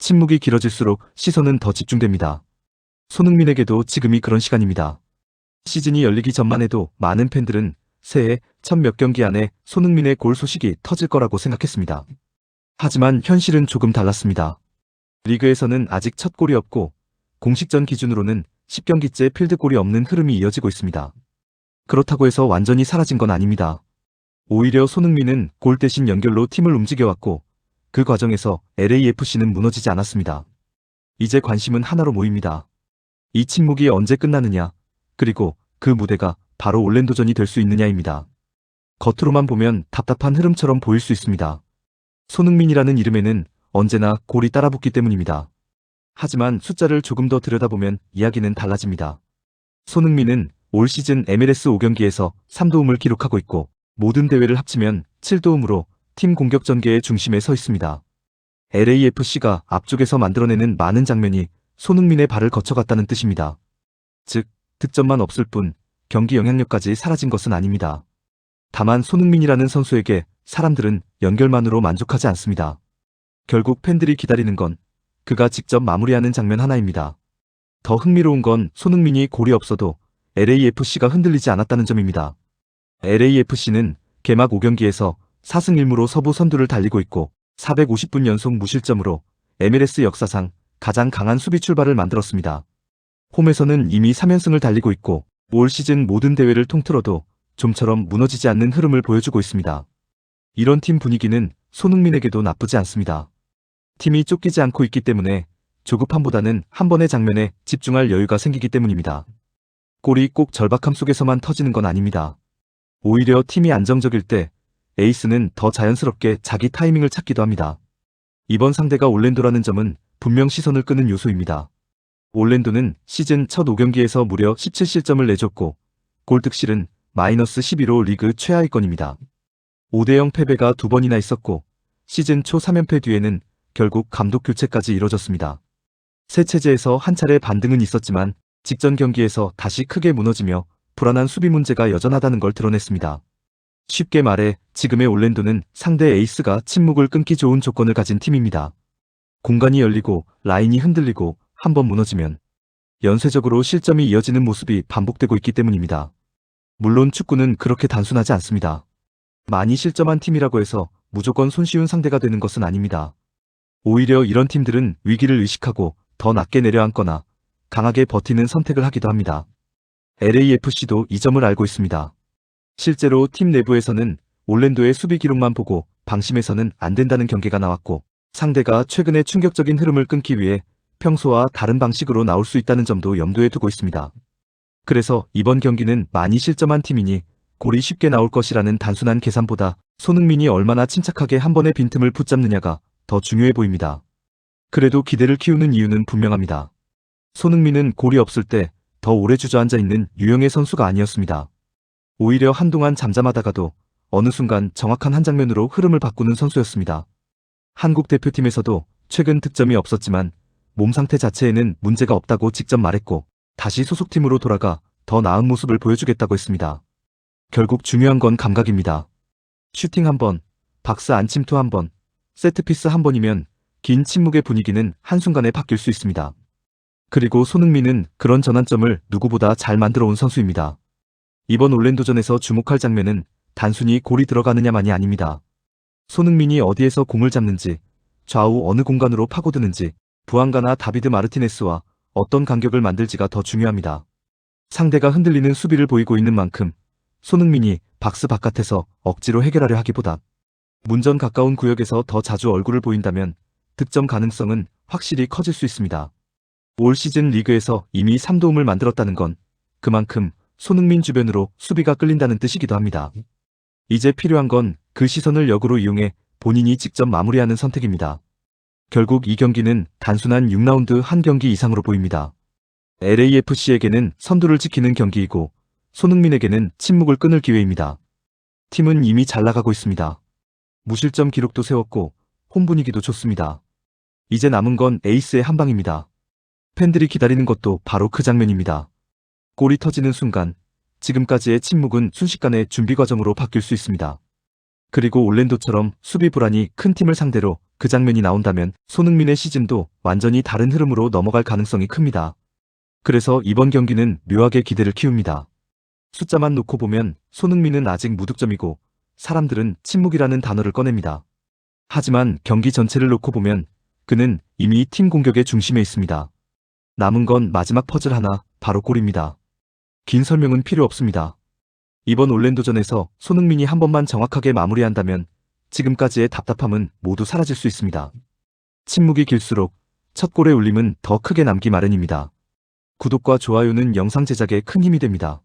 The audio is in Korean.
침묵이 길어질수록 시선은 더 집중됩니다. 손흥민에게도 지금이 그런 시간입니다. 시즌이 열리기 전만 해도 많은 팬들은 새해 첫 몇 경기 안에 손흥민의 골 소식이 터질 거라고 생각했습니다. 하지만 현실은 조금 달랐습니다. 리그에서는 아직 첫 골이 없고 공식전 기준으로는 10경기째 필드골이 없는 흐름이 이어지고 있습니다. 그렇다고 해서 완전히 사라진 건 아닙니다. 오히려 손흥민은 골 대신 연결로 팀을 움직여왔고 그 과정에서 LAFC는 무너지지 않았습니다. 이제 관심은 하나로 모입니다. 이 침묵이 언제 끝나느냐, 그리고 그 무대가 바로 올랜도전이 될 수 있느냐입니다. 겉으로만 보면 답답한 흐름처럼 보일 수 있습니다. 손흥민이라는 이름에는 언제나 골이 따라붙기 때문입니다. 하지만 숫자를 조금 더 들여다보면 이야기는 달라집니다. 손흥민은 올 시즌 MLS 5경기에서 3도움을 기록하고 있고 모든 대회를 합치면 7도움으로 팀 공격 전개의 중심에 서 있습니다. LAFC가 앞쪽에서 만들어내는 많은 장면이 손흥민의 발을 거쳐갔다는 뜻입니다. 즉, 득점만 없을 뿐 경기 영향력까지 사라진 것은 아닙니다. 다만 손흥민이라는 선수에게 사람들은 연결만으로 만족하지 않습니다. 결국 팬들이 기다리는 건 그가 직접 마무리하는 장면 하나입니다. 더 흥미로운 건 손흥민이 골이 없어도 LAFC가 흔들리지 않았다는 점입니다. LAFC는 개막 5경기에서 4승 1무로 서부 선두를 달리고 있고 450분 연속 무실점으로 MLS 역사상 가장 강한 수비 출발을 만들었습니다. 홈에서는 이미 3연승을 달리고 있고 올 시즌 모든 대회를 통틀어도 좀처럼 무너지지 않는 흐름을 보여주고 있습니다. 이런 팀 분위기는 손흥민에게도 나쁘지 않습니다. 팀이 쫓기지 않고 있기 때문에 조급함보다는 한 번의 장면에 집중할 여유가 생기기 때문입니다. 골이 꼭 절박함 속에서만 터지는 건 아닙니다. 오히려 팀이 안정적일 때 에이스는 더 자연스럽게 자기 타이밍을 찾기도 합니다. 이번 상대가 올랜도라는 점은 분명 시선을 끄는 요소입니다. 올랜도는 시즌 첫 5경기에서 무려 17실점을 내줬고 골득실은 마이너스 12로 리그 최하위권입니다. 5대0 패배가 2번이나 있었고 시즌 초 3연패 뒤에는 결국 감독 교체까지 이뤄졌습니다. 새 체제에서 한 차례 반등은 있었지만 직전 경기에서 다시 크게 무너지며 불안한 수비 문제가 여전하다는 걸 드러냈습니다. 쉽게 말해 지금의 올랜도는 상대 에이스가 침묵을 끊기 좋은 조건을 가진 팀입니다. 공간이 열리고 라인이 흔들리고 한번 무너지면 연쇄적으로 실점이 이어지는 모습이 반복되고 있기 때문입니다. 물론 축구는 그렇게 단순하지 않습니다. 많이 실점한 팀이라고 해서 무조건 손쉬운 상대가 되는 것은 아닙니다. 오히려 이런 팀들은 위기를 의식하고 더 낮게 내려앉거나 강하게 버티는 선택을 하기도 합니다. LAFC도 이 점을 알고 있습니다. 실제로 팀 내부에서는 올랜도의 수비 기록만 보고 방심해서는 안 된다는 경계가 나왔고 상대가 최근의 충격적인 흐름을 끊기 위해 평소와 다른 방식으로 나올 수 있다는 점도 염두에 두고 있습니다. 그래서 이번 경기는 많이 실점한 팀이니 골이 쉽게 나올 것이라는 단순한 계산보다 손흥민이 얼마나 침착하게 한 번의 빈틈을 붙잡느냐가 더 중요해 보입니다. 그래도 기대를 키우는 이유는 분명합니다. 손흥민은 골이 없을 때 더 오래 주저앉아 있는 유형의 선수가 아니었습니다. 오히려 한동안 잠잠하다가도 어느 순간 정확한 한 장면으로 흐름을 바꾸는 선수였습니다. 한국 대표팀에서도 최근 득점이 없었지만 몸 상태 자체에는 문제가 없다고 직접 말했고 다시 소속팀으로 돌아가 더 나은 모습을 보여주겠다고 했습니다. 결국 중요한 건 감각입니다. 슈팅 한 번, 박스 안침투 한 번, 세트피스 한 번이면 긴 침묵의 분위기는 한순간에 바뀔 수 있습니다. 그리고 손흥민은 그런 전환점을 누구보다 잘 만들어 온 선수입니다. 이번 올랜도전에서 주목할 장면은 단순히 골이 들어가느냐만이 아닙니다. 손흥민이 어디에서 공을 잡는지, 좌우 어느 공간으로 파고드는지, 부안가나 다비드 마르티네스와 어떤 간격을 만들지가 더 중요합니다. 상대가 흔들리는 수비를 보이고 있는 만큼 손흥민이 박스 바깥에서 억지로 해결하려 하기보다 문전 가까운 구역에서 더 자주 얼굴을 보인다면 득점 가능성은 확실히 커질 수 있습니다. 올 시즌 리그에서 이미 3도움을 만들었다는 건 그만큼 손흥민 주변으로 수비가 끌린다는 뜻이기도 합니다. 이제 필요한 건 그 시선을 역으로 이용해 본인이 직접 마무리하는 선택입니다. 결국 이 경기는 단순한 6라운드 한 경기 이상으로 보입니다. LAFC에게는 선두를 지키는 경기이고 손흥민에게는 침묵을 끊을 기회입니다. 팀은 이미 잘 나가고 있습니다. 무실점 기록도 세웠고 홈 분위기도 좋습니다. 이제 남은 건 에이스의 한 방입니다. 팬들이 기다리는 것도 바로 그 장면입니다. 골이 터지는 순간 지금까지의 침묵은 순식간에 준비 과정으로 바뀔 수 있습니다. 그리고 올랜도처럼 수비 불안이 큰 팀을 상대로 그 장면이 나온다면 손흥민의 시즌도 완전히 다른 흐름으로 넘어갈 가능성이 큽니다. 그래서 이번 경기는 묘하게 기대를 키웁니다. 숫자만 놓고 보면 손흥민은 아직 무득점이고 사람들은 침묵이라는 단어를 꺼냅니다. 하지만 경기 전체를 놓고 보면 그는 이미 팀 공격의 중심에 있습니다. 남은 건 마지막 퍼즐 하나, 바로 골입니다. 긴 설명은 필요 없습니다. 이번 올랜도전에서 손흥민이 한 번만 정확하게 마무리한다면 지금까지의 답답함은 모두 사라질 수 있습니다. 침묵이 길수록 첫 골의 울림은 더 크게 남기 마련입니다. 구독과 좋아요는 영상 제작에 큰 힘이 됩니다.